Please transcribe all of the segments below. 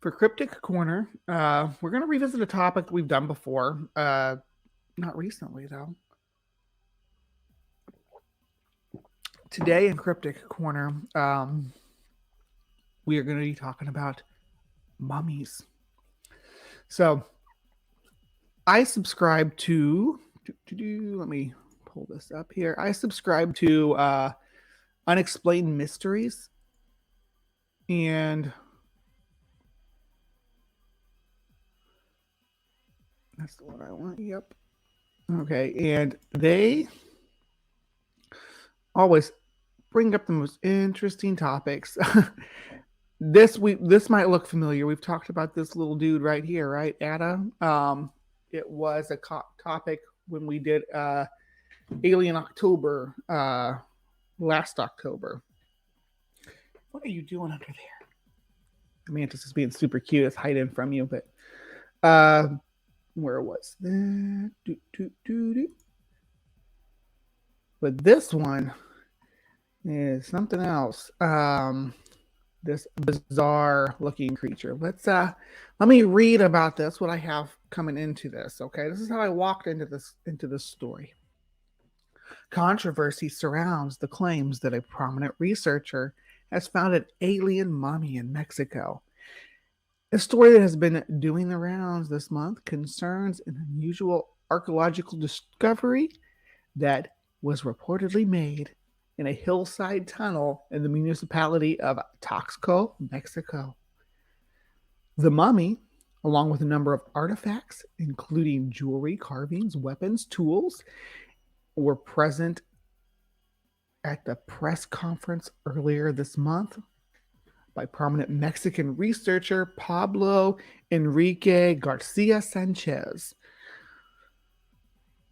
For Cryptic Corner, we're going to revisit a topic we've done before. Not recently, though. Today in Cryptic Corner, we are going to be talking about mummies. So, I subscribe to. Let me pull this up here. I subscribe to Unexplained Mysteries. And that's the one I want. Yep. Okay. And they always bring up the most interesting topics. This might look familiar. We've talked about this little dude right here, right, Ada? It was a topic when we did Alien October last October. What are you doing under there? The mantis is being super cute. It's hiding from you, but where was that? But this one is something else. This bizarre looking creature. Let me read about this, what I have coming into this. Okay, this is how I walked into this story. Controversy surrounds the claims that a prominent researcher has found an alien mummy in Mexico. A story that has been doing the rounds this month concerns an unusual archaeological discovery that was reportedly made in a hillside tunnel in the municipality of Taxco, Mexico. The mummy, along with a number of artifacts, including jewelry, carvings, weapons, tools, were present at the press conference earlier this month by prominent Mexican researcher Pablo Enrique Garcia Sanchez,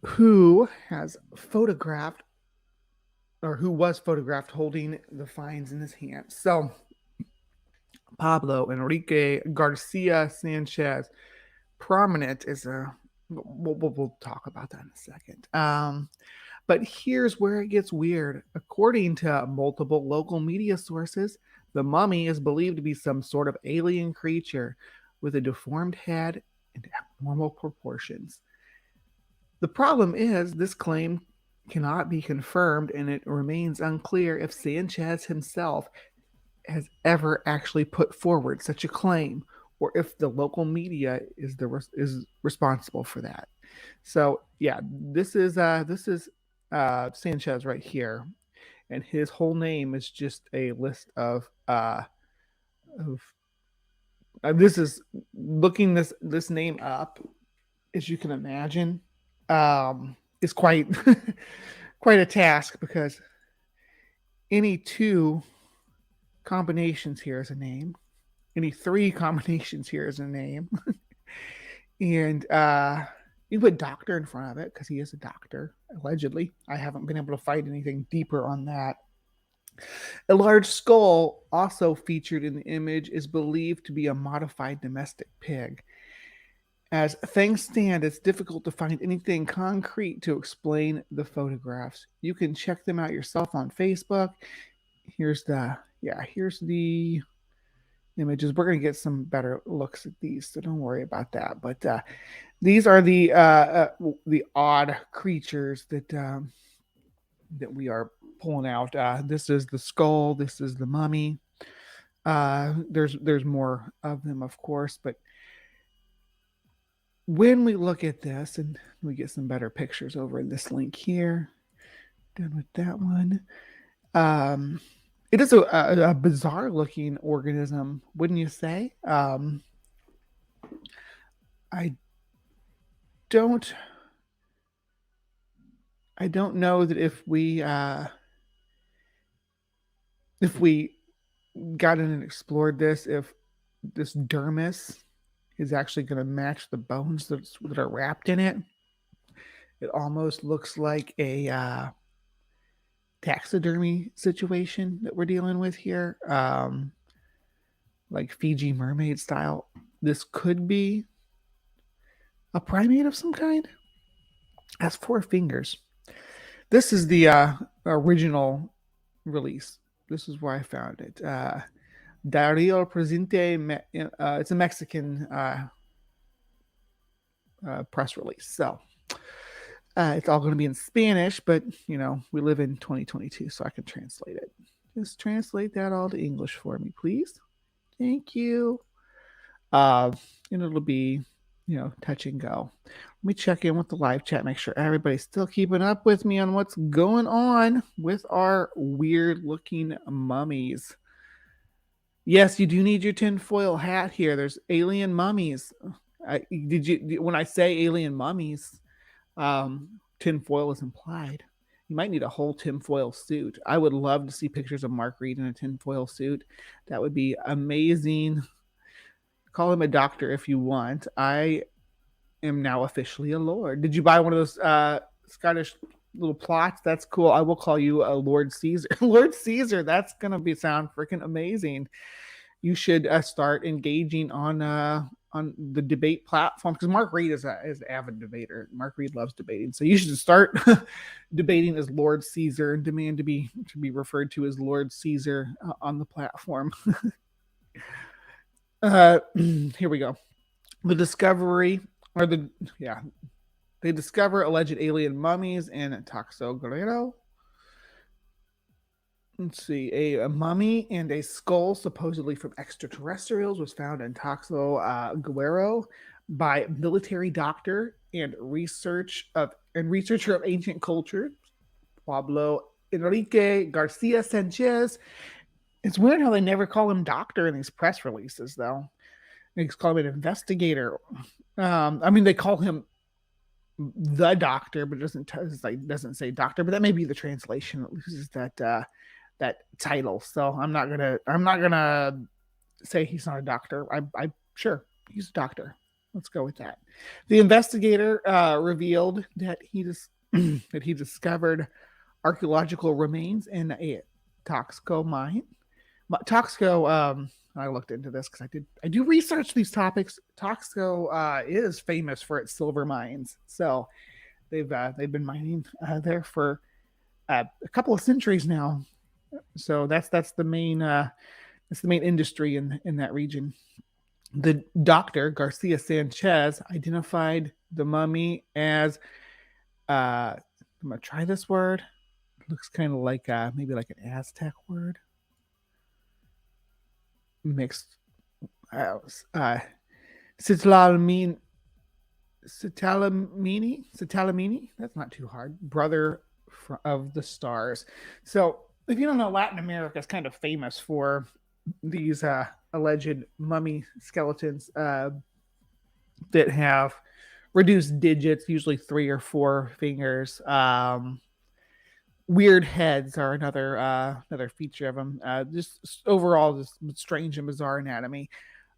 who was photographed holding the finds in his hand. So, Pablo Enrique Garcia Sanchez, prominent is a. We'll talk about that in a second. But here's where it gets weird. According to multiple local media sources, the mummy is believed to be some sort of alien creature with a deformed head and abnormal proportions. The problem is this claim cannot be confirmed, and it remains unclear if Sanchez himself has ever actually put forward such a claim, or if the local media is responsible for that. So yeah, this is Sanchez right here, and his whole name is just a list of this is looking this name up, as you can imagine, is quite quite a task, because any two combinations here is a name, any three combinations here is a name, and you put doctor in front of it because he is a doctor, allegedly. I haven't been able to find anything deeper on that. A large skull, also featured in the image, is believed to be a modified domestic pig. As things stand, it's difficult to find anything concrete to explain the photographs. You can check them out yourself on Facebook. Here's the images. We're going to get some better looks at these, so don't worry about that. But these are the odd creatures that we are pulling out. This is the skull. This is the mummy. There's more of them, of course, but when we look at this, and we get some better pictures over in this link here. Done with that one. It is a bizarre looking organism, wouldn't you say? I don't know that if we got in and explored this, if this dermis is actually going to match the bones that are wrapped in it. It almost looks like a taxidermy situation that we're dealing with here, like Fiji mermaid style. This could be a primate of some kind. It has 4 fingers. This is the original release. This is where I found it. Dario Presente. It's a Mexican press release. So it's all going to be in Spanish, but we live in 2022, so I can translate it. Just translate that all to English for me, please. Thank you. And it'll be, touch and go. Let me check in with the live chat, make sure everybody's still keeping up with me on what's going on with our weird looking mummies. Yes, you do need your tinfoil hat here. There's alien mummies. When I say alien mummies, tinfoil is implied. You might need a whole tinfoil suit. I would love to see pictures of Mark Reed in a tinfoil suit. That would be amazing. Call him a doctor if you want. I am now officially a lord. Did you buy one of those Scottish little plots? That's cool. I will call you a Lord Caesar. Lord Caesar, that's gonna sound freaking amazing. You should start engaging on the debate platform, because Mark Reed is an avid debater. Mark Reed loves debating, so you should start debating as Lord Caesar and demand to be referred to as Lord Caesar on the platform. Here we go. The discovery, or they discover alleged alien mummies in Taxo Guerrero. Let's see, a mummy and a skull supposedly from extraterrestrials was found in Taxo Guerrero by military doctor and researcher of ancient culture Pablo Enrique Garcia Sanchez. It's weird how they never call him doctor in these press releases, though. They call him an investigator. They call him the doctor, but it doesn't say doctor. But that may be the translation that loses that title. So I'm not gonna say he's not a doctor. I sure he's a doctor. Let's go with that. The investigator revealed that he discovered archaeological remains in a Toxco mine. Toxco, I looked into this because I do research these topics. Toxco is famous for its silver mines, so they've been mining there for a couple of centuries now. So that's the main industry in that region. The doctor Garcia Sanchez identified the mummy as I'm gonna try this word. It looks kind of like maybe like an Aztec word mixed. Citalamini. That's not too hard. Brother of the stars. So if you don't know, Latin America is kind of famous for these alleged mummy skeletons that have reduced digits, usually 3 or 4 fingers. Weird heads are another feature of them. Just overall, just strange and bizarre anatomy.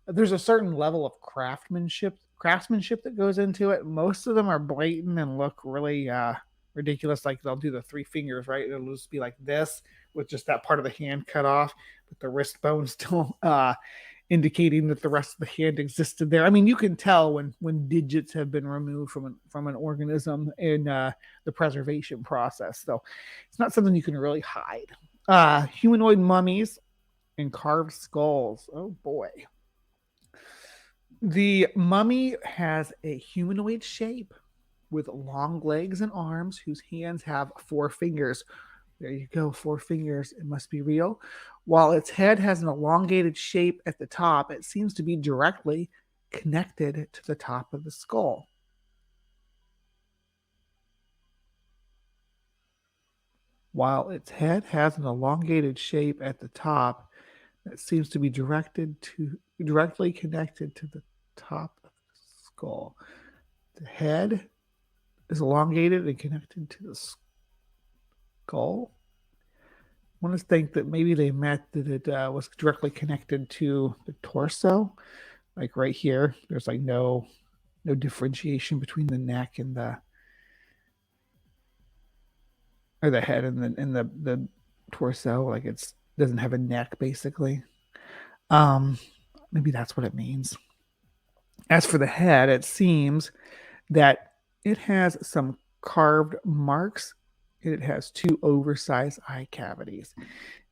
There's a certain level of craftsmanship that goes into it. Most of them are blatant and look really ridiculous. Like they'll do the 3 fingers, right? It'll just be like this with just that part of the hand cut off, but the wrist bone still indicating that the rest of the hand existed there. I mean, you can tell when digits have been removed from an organism in the preservation process. So it's not something you can really hide. Humanoid mummies and carved skulls. Oh boy. The mummy has a humanoid shape with long legs and arms whose hands have 4 fingers. There you go, 4 fingers. It must be real. While its head has an elongated shape at the top, it seems to be directly connected to the top of the skull. While its head has an elongated shape at the top, it seems to be directly connected to the top of the skull. The head is elongated and connected to the skull. I want to think that maybe they meant that it was directly connected to the torso. Like right here, there's like no differentiation between the neck and the head and the torso. Like it doesn't have a neck basically. Maybe that's what it means. As for the head, it seems that it has some carved marks It has 2 oversized eye cavities.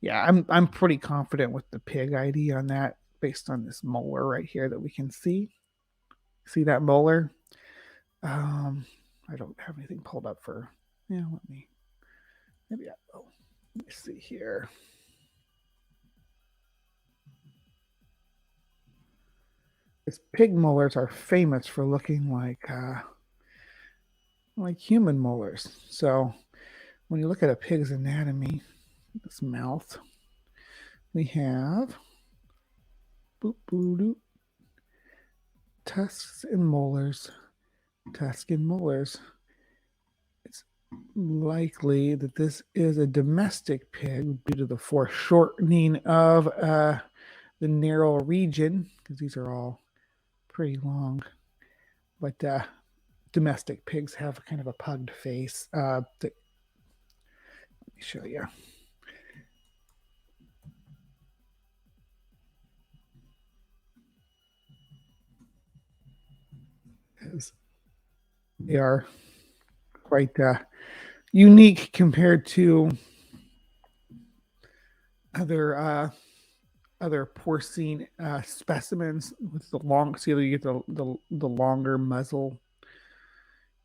Yeah, I'm pretty confident with the pig ID on that based on this molar right here that we can see. See that molar? I don't have anything pulled up for. Yeah, maybe I will. Let me see here. Because pig molars are famous for looking like human molars. So when you look at a pig's anatomy, this mouth, we have boop, boop, boop, tusks and molars. Tusk and molars. It's likely that this is a domestic pig due to the foreshortening of the narrow region, because these are all pretty long. But domestic pigs have kind of a pugged face. Let me show you. They are quite unique compared to other porcine specimens with the long. See, you get the longer muzzle,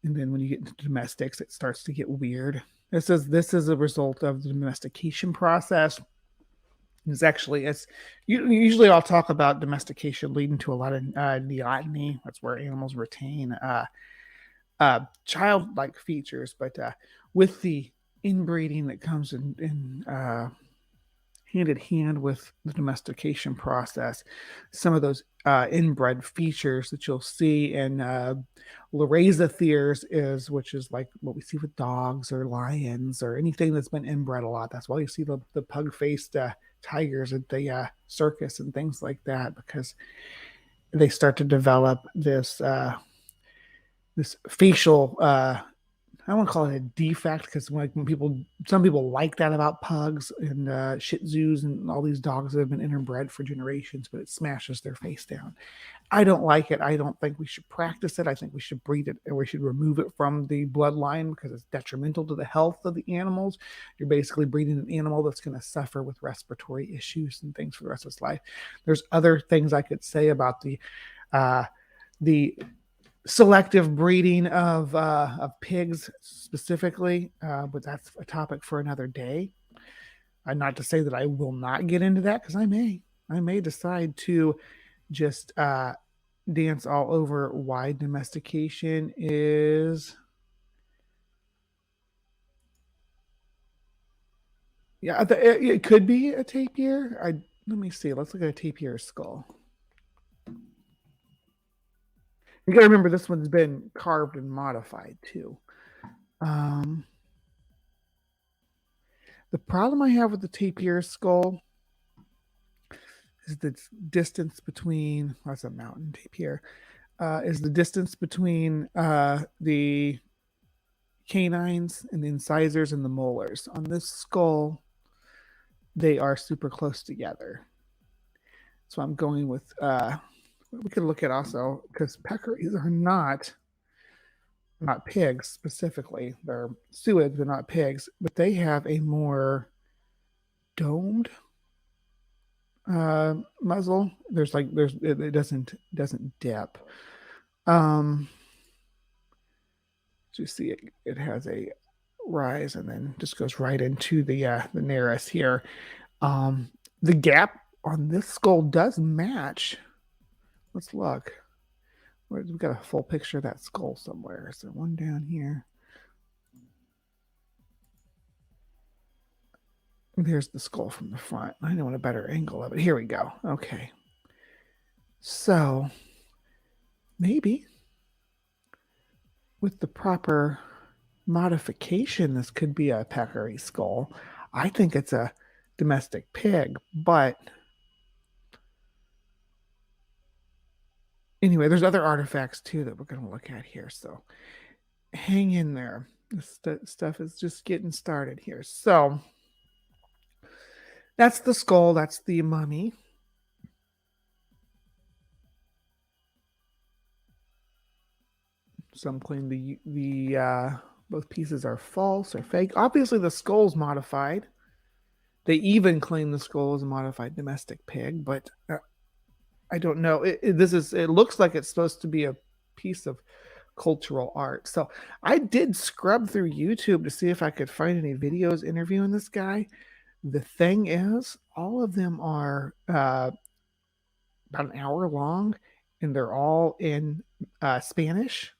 and then when you get into domestics, it starts to get weird. This is a result of the domestication process. It's usually I'll talk about domestication leading to a lot of neoteny. That's where animals retain childlike features, but with the inbreeding that comes in hand in hand with the domestication process, some of those inbred features that you'll see in Larazathirs which is like what we see with dogs or lions or anything that's been inbred a lot. That's why you see the pug-faced tigers at the circus and things like that, because they start to develop this facial I don't want to call it a defect, because some people like that about pugs and Shih Tzus and all these dogs that have been interbred for generations, but it smashes their face down. I don't like it. I don't think we should practice it. I think we should breed it, and we should remove it from the bloodline because it's detrimental to the health of the animals. You're basically breeding an animal that's going to suffer with respiratory issues and things for the rest of its life. There's other things I could say about the selective breeding of pigs specifically, but that's a topic for another day. Not to say that I will not get into that, because I may decide to just dance all over why domestication is. Yeah, it could be a tapir. Let me see. Let's look at a tapir skull. You got to remember this one's been carved and modified too. The problem I have with the tapir skull is the distance between. That's a mountain tapir. Is the distance between the canines and the incisors and the molars. On this skull, they are super close together. So I'm going with. We could look at also, because peccaries are not pigs specifically. They're suids, they're not pigs, but they have a more domed muzzle. It doesn't dip. You see it has a rise and then just goes right into the nares here. The gap on this skull does match. Let's look. We've got a full picture of that skull somewhere. Is there one down here? There's the skull from the front. I want a better angle of it. Here we go. Okay. So maybe with the proper modification, this could be a peccary skull. I think it's a domestic pig, but anyway, there's other artifacts too that we're going to look at here. So hang in there. This stuff is just getting started here. So that's the skull. That's the mummy. Some claim the Both pieces are false or fake. Obviously, the skull's modified. They even claim the skull is a modified domestic pig, but I don't know. It looks like it's supposed to be a piece of cultural art. So I did scrub through YouTube to see if I could find any videos interviewing this guy. The thing is, all of them are about an hour long, and they're all in Spanish.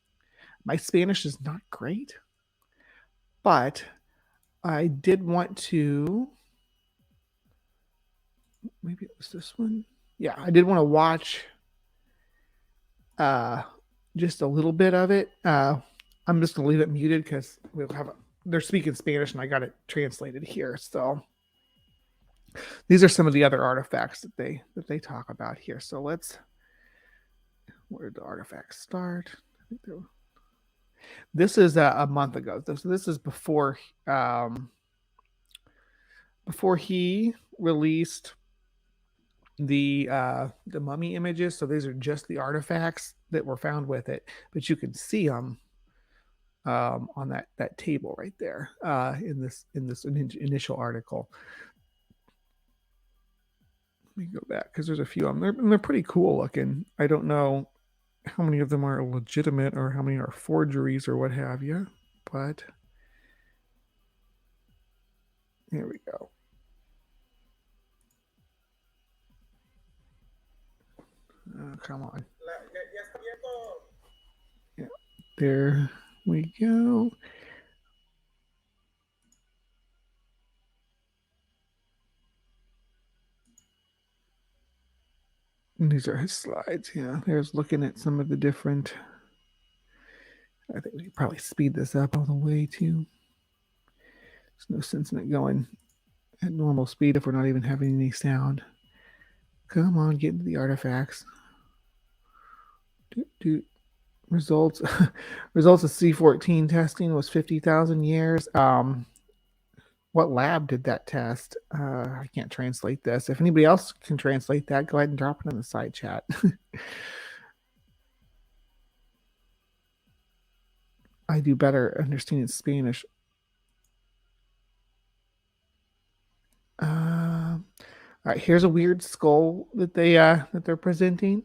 My Spanish is not great, but I did want to. Maybe it was this one. Yeah, I did want to watch just a little bit of it. I'm just gonna leave it muted because they're speaking Spanish and I got it translated here. So these are some of the other artifacts that they talk about here. So where did the artifacts start? This is a month ago. This is before he released the mummy images. So these are just the artifacts that were found with it, but you can see them on that table right there in this initial article. Let me go back because there's a few of them. They're pretty cool looking. I don't know how many of them are legitimate or how many are forgeries or what have you, but here we go. Come on. Yeah, there we go. And these are his slides. Yeah, there's looking at some of the different. I think we could probably speed this up all the way too. There's no sense in it going at normal speed if we're not even having any sound. Come on, get into the artifacts. Results of C14 testing was 50,000 years. What lab did that test? I can't translate this. If anybody else can translate that, go ahead and drop it in the side chat. I do better understanding Spanish. All right, here's a weird skull that they're presenting.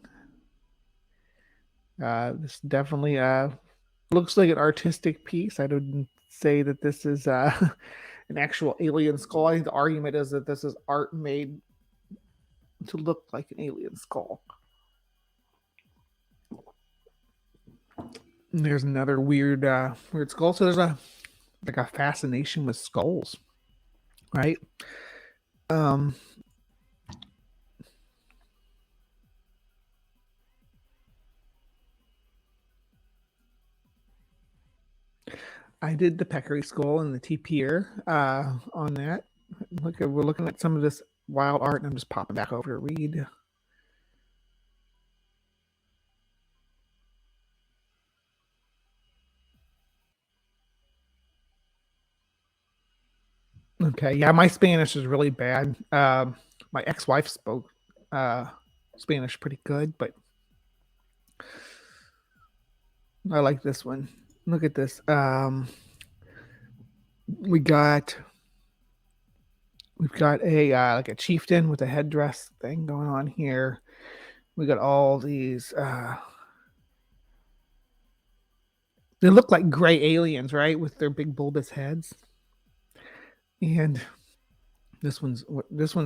This definitely looks like an artistic piece. I don't say that this is an actual alien skull. I think the argument is that this is art made to look like an alien skull. And there's another weird skull. So there's a fascination with skulls, right? I did the peccary skull and the tapir on that. We're looking at some of this wild art, and I'm just popping back over to read. Okay, yeah, my Spanish is really bad. My ex-wife spoke Spanish pretty good, but I like this one. Look at this. We've got a like a chieftain with a headdress thing going on here. We got all these. They look like gray aliens, right, with their big bulbous heads. And this one's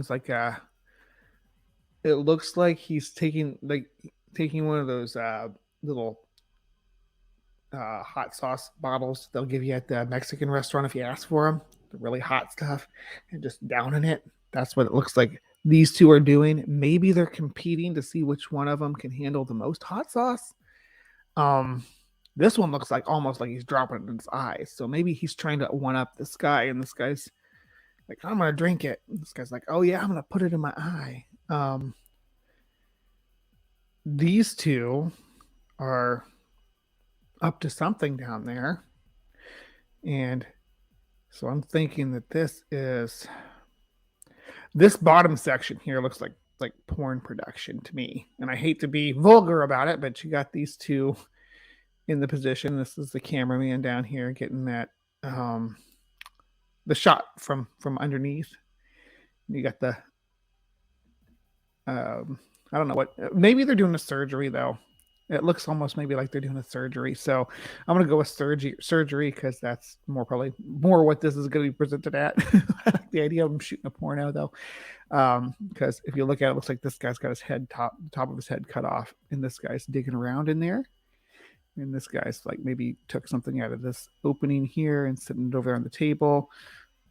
like it looks like he's taking one of those little hot sauce bottles they'll give you at the Mexican restaurant if you ask for them, the really hot stuff, and just downing it. That's what it looks like these two are doing. Maybe they're competing to see which one of them can handle the most hot sauce. This one looks like almost like he's dropping it in his eyes. So maybe he's trying to one up this guy, and this guy's like, I'm gonna drink it. And this guy's like, oh yeah, I'm gonna put it in my eye. These two are up to something down there. And so I'm thinking that this bottom section here looks like porn production to me. And I hate to be vulgar about it, but you got these two in the position. This is the cameraman down here getting that the shot from underneath. You got the I don't know what. Maybe they're doing a surgery though. It looks almost maybe like they're doing a surgery. So I'm gonna go with surgery because that's probably more what this is going to be presented at. I like the idea of them shooting a porno though, because if you look at it, it looks like this guy's got his top of his head cut off, and this guy's digging around in there. And this guy's like maybe took something out of this opening here and sitting it over on the table.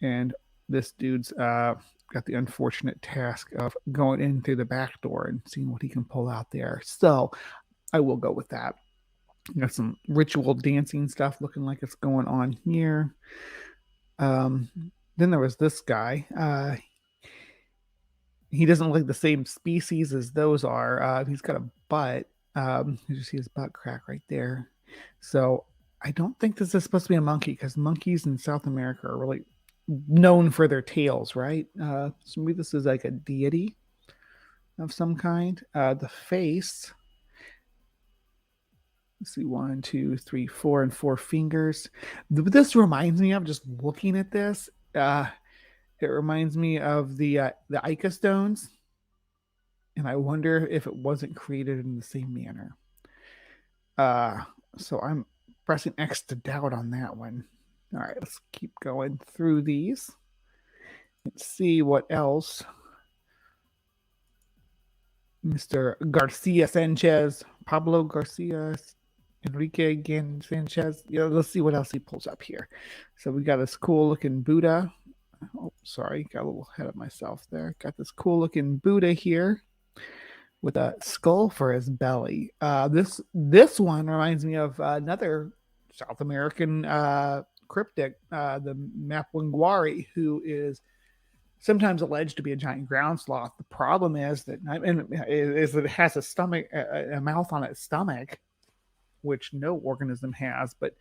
And this dude's got the unfortunate task of going in through the back door and seeing what he can pull out there. So I will go with that. Got some ritual dancing stuff looking like it's going on here. Then there was this guy. He doesn't look like the same species as those are. He's got a butt. You see his butt crack right there. So I don't think this is supposed to be a monkey because monkeys in South America are really known for their tails, right? So maybe this is like a deity of some kind. The face. Let's see, 1, 2, 3, 4, and 4 fingers. This reminds me of, just looking at this, it reminds me of the Ica stones. And I wonder if it wasn't created in the same manner. So I'm pressing X to doubt on that one. All right, let's keep going through these. Let's see what else. Mr. Garcia Sanchez, Pablo Garcia, Enrique again Sanchez. Let's see what else he pulls up here. So we got this cool looking Buddha. Oh, sorry, got a little ahead of myself there. Got this cool looking Buddha here with a skull for his belly. This one reminds me of another South American cryptic, the Mapwingwari, who is sometimes alleged to be a giant ground sloth. The problem is that it has a stomach, a mouth on its stomach, which no organism has, but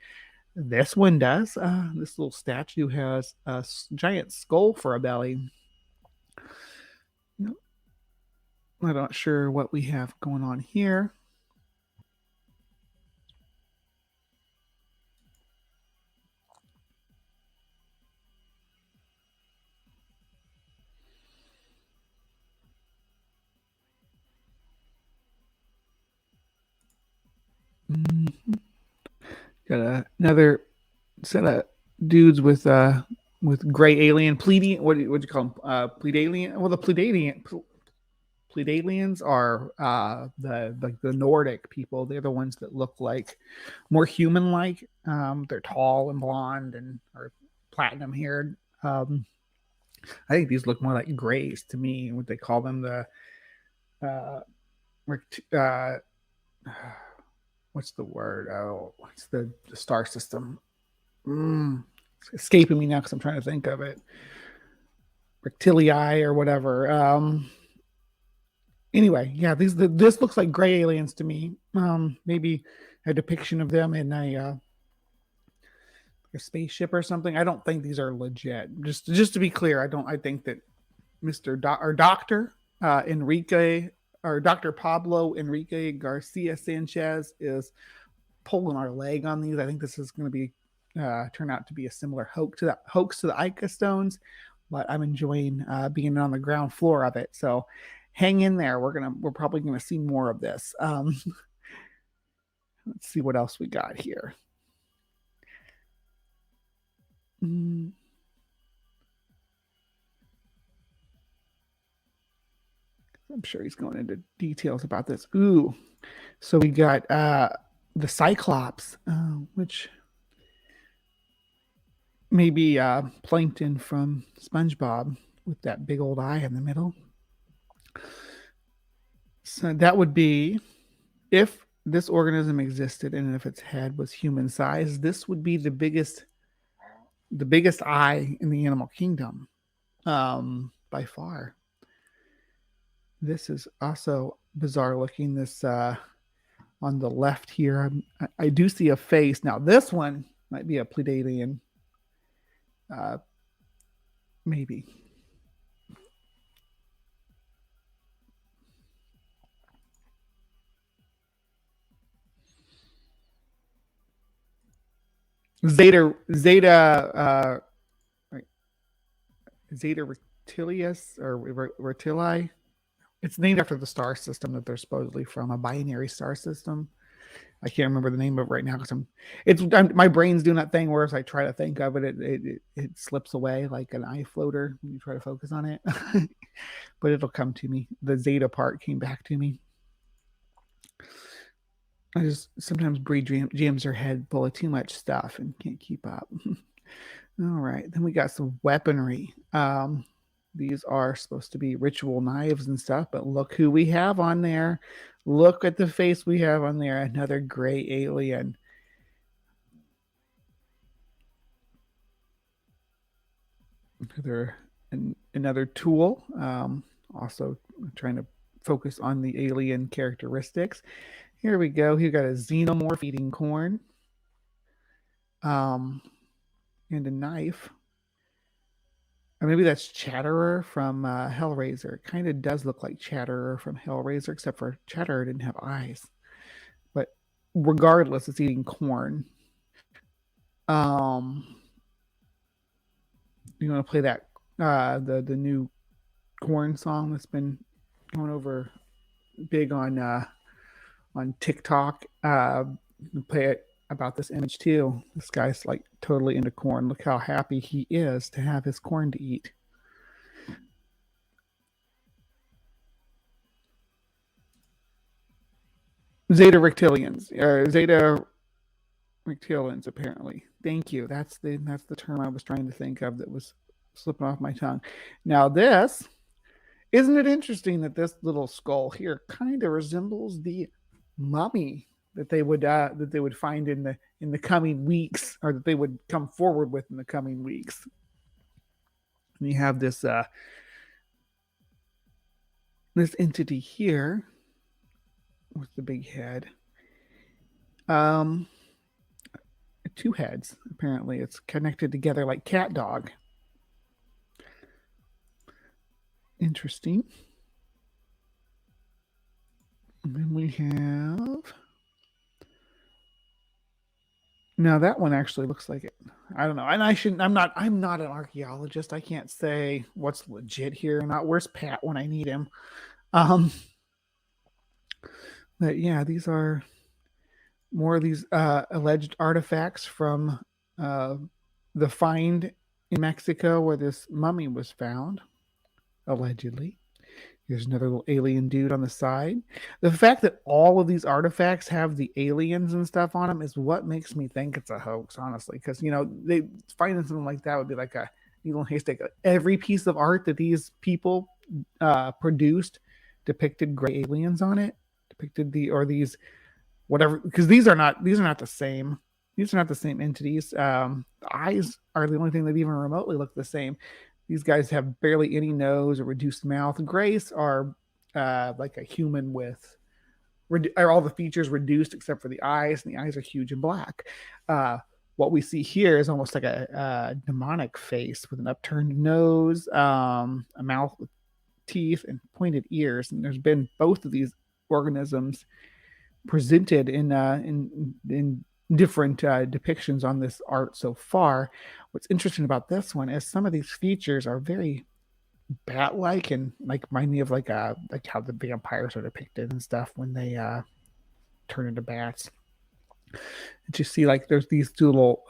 this one does. This little statue has a giant skull for a belly. I'm not sure what we have going on here. Got another set of dudes with gray alien pleading. What do you call them? Pleiadian. Well, the Pleiadians are the Nordic people. They're the ones that look like more human-like. They're tall and blonde and are platinum haired. I think these look more like grays to me. What they call them, what's the word? Oh, what's the star system? It's escaping me now because I'm trying to think of it. Reptilii or whatever. Anyway, yeah, this looks like gray aliens to me. Maybe a depiction of them in a spaceship or something. I don't think these are legit. Just to be clear, I think that Dr. Enrique or Dr. Pablo Enrique Garcia Sanchez is pulling our leg on these. I think this is going to be turn out to be a similar hoax to the Ica stones, but I'm enjoying being on the ground floor of it. So hang in there. We're probably gonna see more of this. Let's see what else we got here. I'm sure he's going into details about this. Ooh, so we got the Cyclops, which may be Plankton from SpongeBob with that big old eye in the middle. So that would be, if this organism existed and if its head was human size, this would be the biggest eye in the animal kingdom, by far. This is also bizarre looking. This on the left here, I do see a face. Now this one might be a Pleiadian, maybe. Zeta right, Zeta Retilius or Retili. It's named after the star system that they're supposedly from, a binary star system. I can't remember the name of it right now because my brain's doing that thing where as I try to think of it slips away like an eye floater when you try to focus on it. But it'll come to me. The Zeta part came back to me. I just sometimes Bree jams her head full of too much stuff and can't keep up. All right, then we got some weaponry. These are supposed to be ritual knives and stuff, but look who we have on there. Look at the face we have on there. Another gray alien. Another tool. Also trying to focus on the alien characteristics. Here we go. Here got a xenomorph eating corn. And a knife. Or maybe that's Chatterer from Hellraiser. It kind of does look like Chatterer from Hellraiser, except for Chatterer didn't have eyes. But regardless, it's eating corn. You want to play that the new corn song that's been going over big on TikTok? Play it about this image too. This guy's like totally into corn. Look how happy he is to have his corn to eat. Zeta Rectilians, or Zeta Rectilians, apparently. Thank you. That's the term I was trying to think of that was slipping off my tongue. Now this, isn't it interesting that this little skull here kind of resembles the mummy that they would find in the coming weeks, or that they would come forward with in the coming weeks. And you have this this entity here with the big head. Two heads. Apparently, it's connected together like cat dog. Interesting. And then we have. Now that one actually looks like it. I don't know. And I shouldn't. I'm not an archaeologist. I can't say what's legit here or not. Where's Pat when I need him? But yeah, these are more of these alleged artifacts from the find in Mexico where this mummy was found, allegedly. Here's another little alien dude on the side. The fact that all of these artifacts have the aliens and stuff on them is what makes me think it's a hoax, honestly. Because, they finding something like that would be like a needle in a haystack. Every piece of art that these people produced depicted gray aliens on it, depicted these whatever, because these are not the same. These are not the same entities. The eyes are the only thing that even remotely look the same. These guys have barely any nose or reduced mouth. Grays are like a human with are all the features reduced except for the eyes, and the eyes are huge and black. What we see here is almost like a demonic face with an upturned nose, a mouth with teeth, and pointed ears. And there's been both of these organisms presented in different depictions on this art so far. What's interesting about this one is some of these features are very bat-like and like remind me of like how the vampires are depicted and stuff when they turn into bats. And you see like there's these two little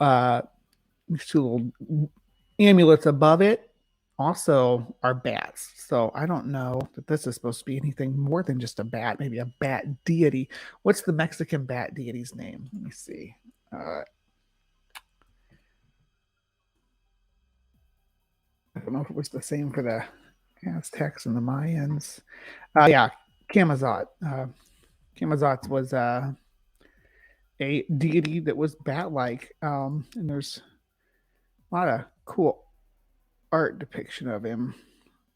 amulets above it also are bats. So I don't know that this is supposed to be anything more than just a bat, maybe a bat deity. What's the Mexican bat deity's name? Let me see. I don't know if it was the same for the Aztecs and the Mayans. Yeah, Camazotz. Camazotz was a deity that was bat-like, and there's a lot of cool art depiction of him.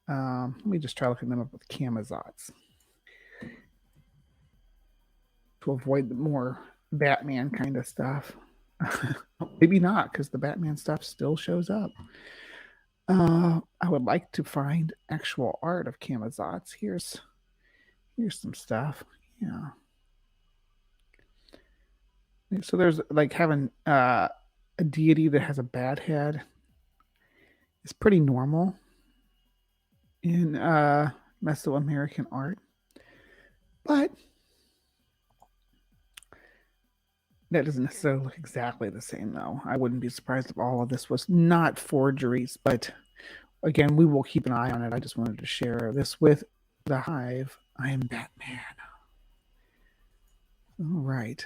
Let me just try looking them up with Camazotz to avoid the more Batman kind of stuff. Maybe not, because the Batman stuff still shows up. I would like to find actual art of Camazotz. Here's some stuff. Yeah. So there's like having a deity that has a bad head is pretty normal in Mesoamerican art. But that doesn't necessarily look exactly the same, though. I wouldn't be surprised if all of this was not forgeries. But again, we will keep an eye on it. I just wanted to share this with the Hive. I am Batman. All right.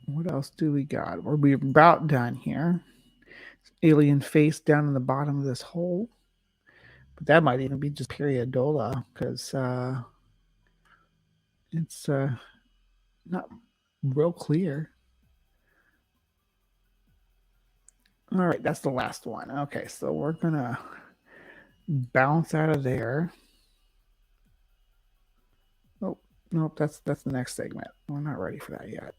What else do we got? We're about done here. Alien face down in the bottom of this hole. But that might even be just periodola because it's not real clear. All right, that's the last one. Okay, so we're going to bounce out of there. Oh, nope, that's the next segment. We're not ready for that yet.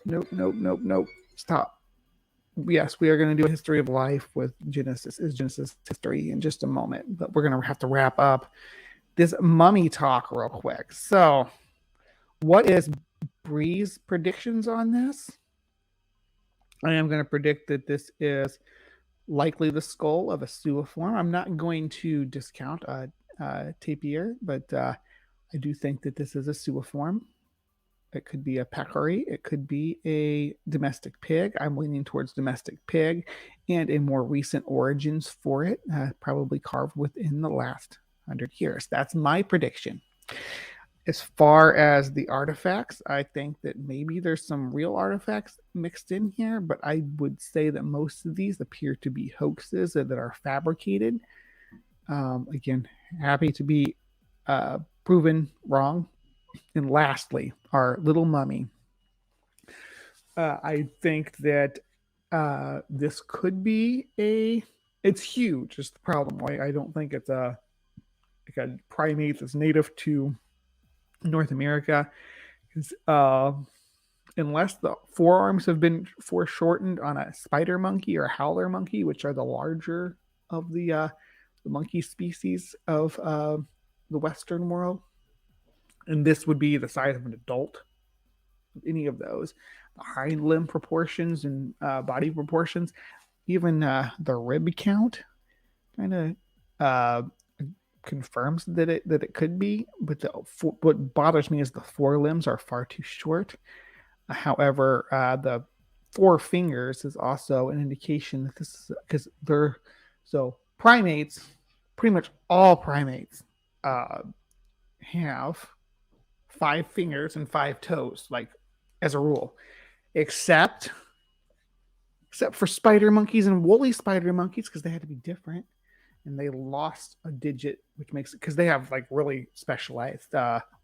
Nope. Stop. Yes, we are going to do a history of life with Genesis history in just a moment, but we're going to have to wrap up this mummy talk real quick. So, what is Bree's predictions on this? I am going to predict that this is likely the skull of a suiform. I'm not going to discount a tapir, but I do think that this is a suiform. It could be a peccary. It could be a domestic pig. I'm leaning towards domestic pig and a more recent origins for it, probably carved within the last 100 years. That's my prediction. As far as the artifacts, I think that maybe there's some real artifacts mixed in here, but I would say that most of these appear to be hoaxes that are fabricated. Again, happy to be proven wrong. And lastly, our little mummy. I think that this could be it's huge, is the problem. I don't think it's a primate that's native to North America. Unless the forearms have been foreshortened on a spider monkey or a howler monkey, which are the larger of the monkey species of the Western world. And this would be the size of an adult. Any of those, the hind limb proportions and body proportions, even the rib count, kind of confirms that it could be. But what bothers me is the forelimbs are far too short. However, the 4 fingers is also an indication that this is because they're so primates. Pretty much all primates have 5 fingers and 5 toes, like as a rule, except for spider monkeys and woolly spider monkeys because they had to be different, and they lost a digit, which makes it because they have like really specialized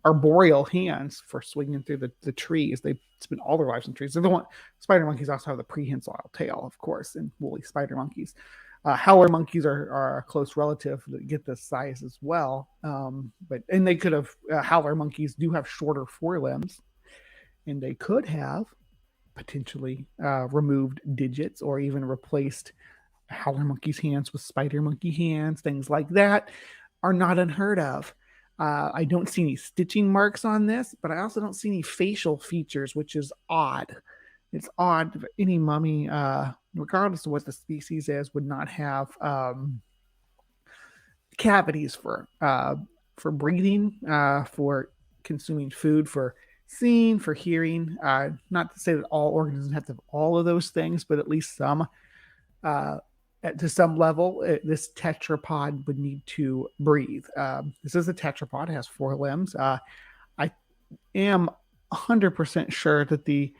arboreal hands for swinging through the trees. They spend all their lives in trees. They're the one. Spider monkeys also have the prehensile tail, of course, and woolly spider monkeys. Howler monkeys are a close relative that get this size as well. But they could have howler monkeys do have shorter forelimbs, and they could have potentially removed digits or even replaced howler monkey's hands with spider monkey hands. Things like that are not unheard of. I don't see any stitching marks on this, but I also don't see any facial features, which is odd. It's odd that any mummy, regardless of what the species is, would not have cavities for breathing, for consuming food, for seeing, for hearing. Not to say that all organisms have to have all of those things, but at least some. To some level, this tetrapod would need to breathe. This is a tetrapod. It has 4 limbs. I am 100% sure that the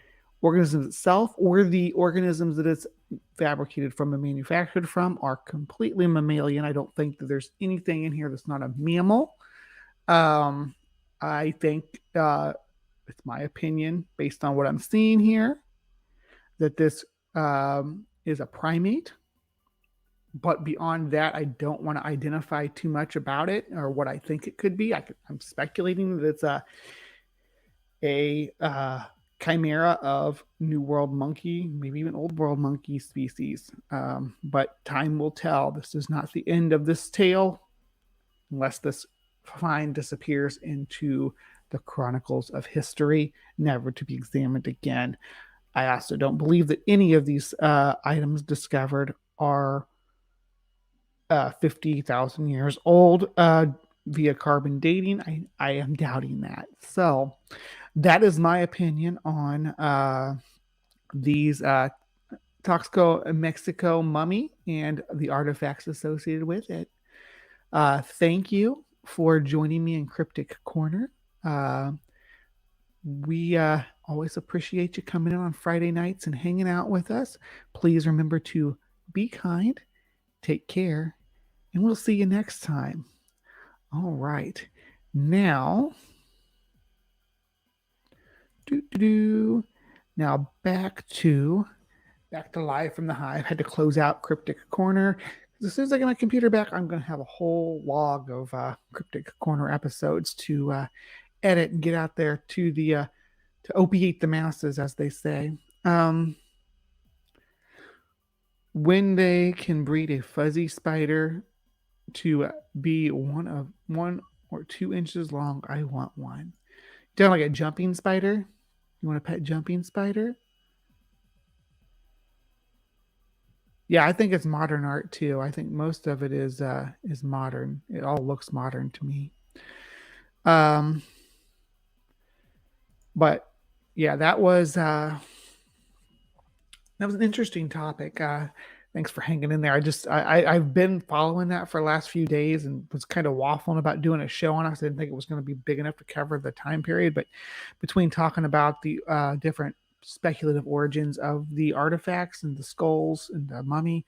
organism itself or the organisms that it's fabricated from and manufactured from are completely mammalian. I don't think that there's anything in here that's not a mammal. I think it's my opinion based on what I'm seeing here that this is a primate. But beyond that, I don't want to identify too much about it or what I think it could be. I'm speculating that it's a chimera of New World monkey, maybe even Old World monkey species. But time will tell. This is not the end of this tale unless this find disappears into the chronicles of history, never to be examined again. I also don't believe that any of these items discovered are 50,000 years old via carbon dating. I am doubting that. So that is my opinion on these Toxco Mexico mummy and the artifacts associated with it. Thank you for joining me in Cryptic Corner. We always appreciate you coming in on Friday nights and hanging out with us. Please remember to be kind, take care, and we'll see you next time. All right. Now, now back to live from the Hive. Had to close out Cryptic Corner. As soon as I get my computer back, I'm going to have a whole log of Cryptic Corner episodes to edit and get out there to the to opiate the masses, as they say. When they can breed a fuzzy spider to be 1 or 2 inches long, I want one. Down like a jumping spider? You want a pet jumping spider? Yeah, I think it's modern art too. I think most of it is modern. It all looks modern to me. But yeah, that was an interesting topic. Thanks for hanging in there. I've been following that for the last few days and was kind of waffling about doing a show on it. I didn't think it was going to be big enough to cover the time period, but between talking about the different speculative origins of the artifacts and the skulls and the mummy,